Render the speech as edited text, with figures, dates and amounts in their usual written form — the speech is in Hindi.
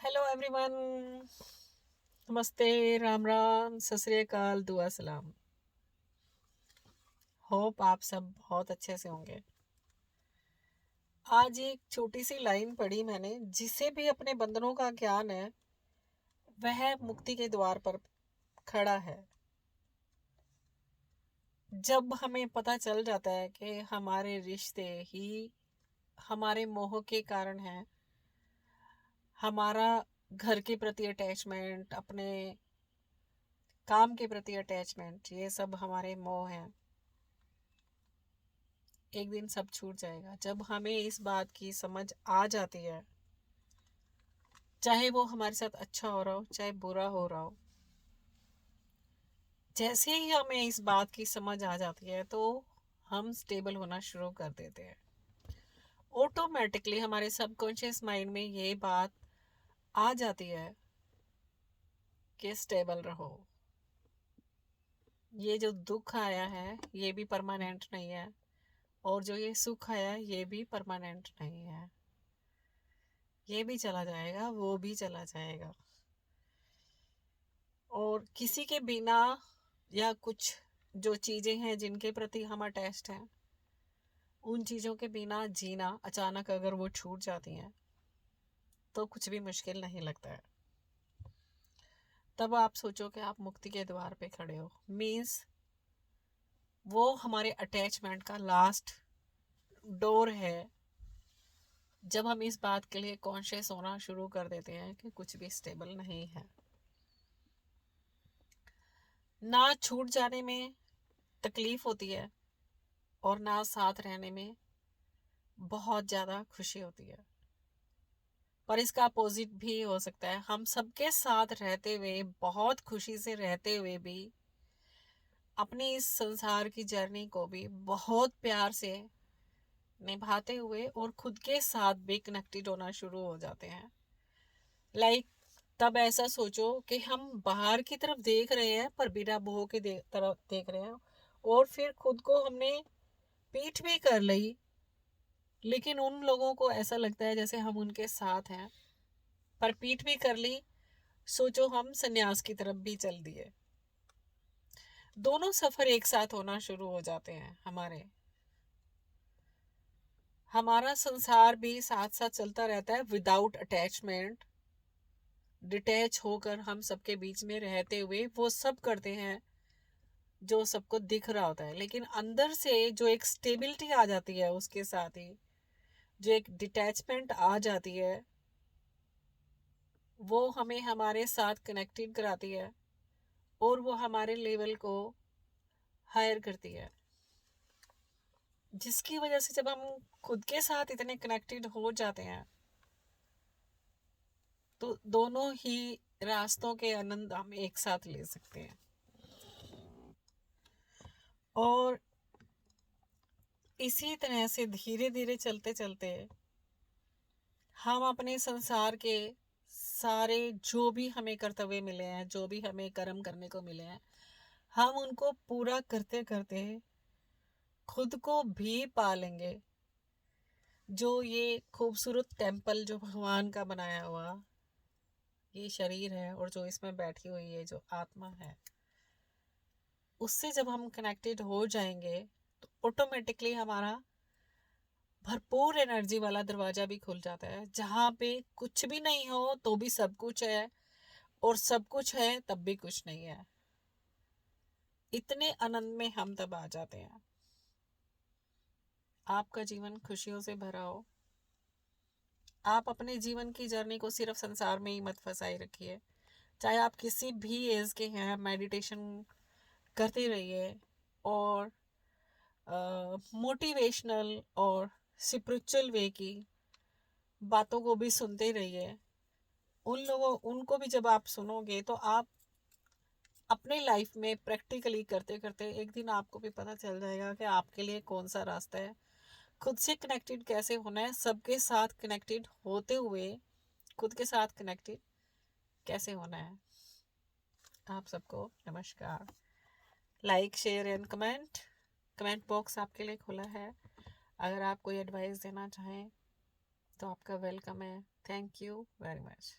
Hello everyone. नमस्ते, राम राम, सत श्री अकाल, दुआ सलाम। होप आप सब बहुत अच्छे से होंगे। आज एक छोटी सी लाइन पढ़ी मैंने, जिसे भी अपने बंधनों का ज्ञान है वह मुक्ति के द्वार पर खड़ा है। जब हमें पता चल जाता है कि हमारे रिश्ते ही हमारे मोह के कारण हैं, हमारा घर के प्रति अटैचमेंट, अपने काम के प्रति अटैचमेंट, ये सब हमारे मोह हैं, एक दिन सब छूट जाएगा। जब हमें इस बात की समझ आ जाती है, चाहे वो हमारे साथ अच्छा हो रहा हो चाहे बुरा हो रहा हो, जैसे ही हमें इस बात की समझ आ जाती है तो हम स्टेबल होना शुरू कर देते हैं। ऑटोमेटिकली हमारे सबकॉन्शियस माइंड में ये बात आ जाती है कि स्टेबल रहो। ये जो दुख आया है ये भी परमानेंट नहीं है, और जो ये सुख आया है ये भी परमानेंट नहीं है। ये भी चला जाएगा, वो भी चला जाएगा। और किसी के बिना, या कुछ जो चीज़ें हैं जिनके प्रति हम अटैच्ड हैं, उन चीज़ों के बिना जीना अचानक अगर वो छूट जाती हैं तो कुछ भी मुश्किल नहीं लगता है। तब आप सोचो कि आप मुक्ति के द्वार पे खड़े हो। मीन्स वो हमारे अटैचमेंट का लास्ट डोर है। जब हम इस बात के लिए कॉन्शियस होना शुरू कर देते हैं कि कुछ भी स्टेबल नहीं है, ना छूट जाने में तकलीफ होती है और ना साथ रहने में बहुत ज़्यादा खुशी होती है। पर इसका अपोजिट भी हो सकता है, हम सबके साथ रहते हुए, बहुत खुशी से रहते हुए भी, अपनी इस संसार की जर्नी को भी बहुत प्यार से निभाते हुए और खुद के साथ भी कनेक्टेड होना शुरू हो जाते हैं। तब ऐसा सोचो कि हम बाहर की तरफ देख रहे हैं पर बिना मोह के तरफ देख रहे हैं, और फिर खुद को हमने पीठ भी कर ली, लेकिन उन लोगों को ऐसा लगता है जैसे हम उनके साथ हैं, पर पीठ भी कर ली। सोचो हम संन्यास की तरफ भी चल दिए। दोनों सफर एक साथ होना शुरू हो जाते हैं। हमारा संसार भी साथ साथ चलता रहता है, विदाउट अटैचमेंट, डिटैच होकर हम सबके बीच में रहते हुए वो सब करते हैं जो सबको दिख रहा होता है। लेकिन अंदर से जो एक स्टेबिलिटी आ जाती है, उसके साथ ही जो एक डिटैचमेंट आ जाती है, वो हमें हमारे साथ कनेक्टेड कराती है और वो हमारे लेवल को हायर करती है। जिसकी वजह से जब हम खुद के साथ इतने कनेक्टेड हो जाते हैं तो दोनों ही रास्तों के आनंद हम एक साथ ले सकते हैं। और इसी तरह से धीरे धीरे चलते चलते हम अपने संसार के सारे जो भी हमें कर्तव्य मिले हैं, जो भी हमें कर्म करने को मिले हैं, हम उनको पूरा करते करते खुद को भी पा लेंगे। जो ये खूबसूरत टेम्पल जो भगवान का बनाया हुआ ये शरीर है, और जो इसमें बैठी हुई है जो आत्मा है, उससे जब हम कनेक्टेड हो जाएंगे तो ऑटोमेटिकली हमारा भरपूर एनर्जी वाला दरवाजा भी खुल जाता है, जहाँ पे कुछ भी नहीं हो तो भी सब कुछ है, और सब कुछ है तब भी कुछ नहीं है। इतने आनंद में हम तब आ जाते हैं। आपका जीवन खुशियों से भरा हो। आप अपने जीवन की जर्नी को सिर्फ संसार में ही मत फंसाए रखिए। चाहे आप किसी भी एज के हैं, मेडिटेशन करते रहिए, और मोटिवेशनल और स्पिरिचुअल वे की बातों को भी सुनते रहिए। उनको भी जब आप सुनोगे तो आप अपने लाइफ में प्रैक्टिकली करते करते एक दिन आपको भी पता चल जाएगा कि आपके लिए कौन सा रास्ता है। खुद से कनेक्टेड कैसे होना है, सबके साथ कनेक्टेड होते हुए खुद के साथ कनेक्टेड कैसे होना है। आप सबको नमस्कार। Like, share and comment. Comment box आपके लिए खुला है। अगर आप कोई एडवाइस देना चाहें तो आपका वेलकम है। Thank you very much.